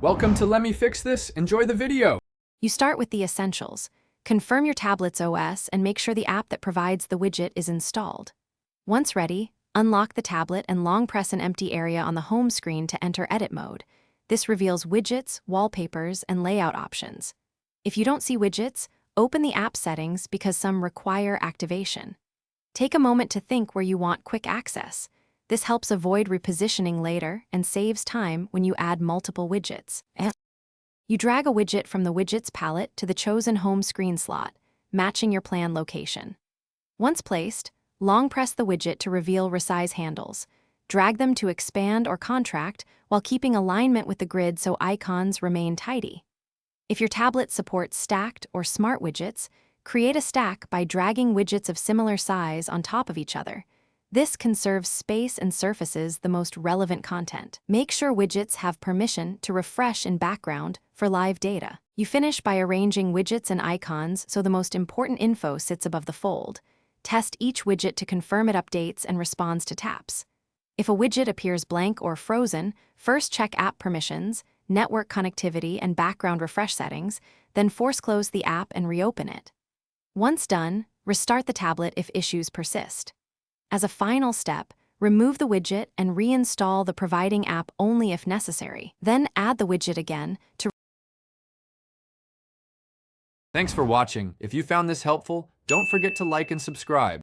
Welcome to Let Me Fix This. Enjoy the video. You start with the essentials. Confirm your tablet's OS and make sure the app that provides the widget is installed. Once ready, unlock the tablet and long press an empty area on the home screen to enter edit mode. This reveals widgets, wallpapers, and layout options. If you don't see widgets, open the app settings because some require activation. Take a moment to think where you want quick access. This helps avoid repositioning later and saves time when you add multiple widgets. You drag a widget from the Widgets palette to the chosen home screen slot, matching your planned location. Once placed, long press the widget to reveal resize handles. Drag them to expand or contract while keeping alignment with the grid so icons remain tidy. If your tablet supports stacked or smart widgets, create a stack by dragging widgets of similar size on top of each other. This conserves space and surfaces the most relevant content. Make sure widgets have permission to refresh in background for live data. You finish by arranging widgets and icons so the most important info sits above the fold. Test each widget to confirm it updates and responds to taps. If a widget appears blank or frozen, first check app permissions, network connectivity, and background refresh settings, then force close the app and reopen it. Once done, restart the tablet if issues persist. As a final step, remove the widget and reinstall the providing app only if necessary. Then add the widget again to. Thanks for watching. If you found this helpful, don't forget to like and subscribe.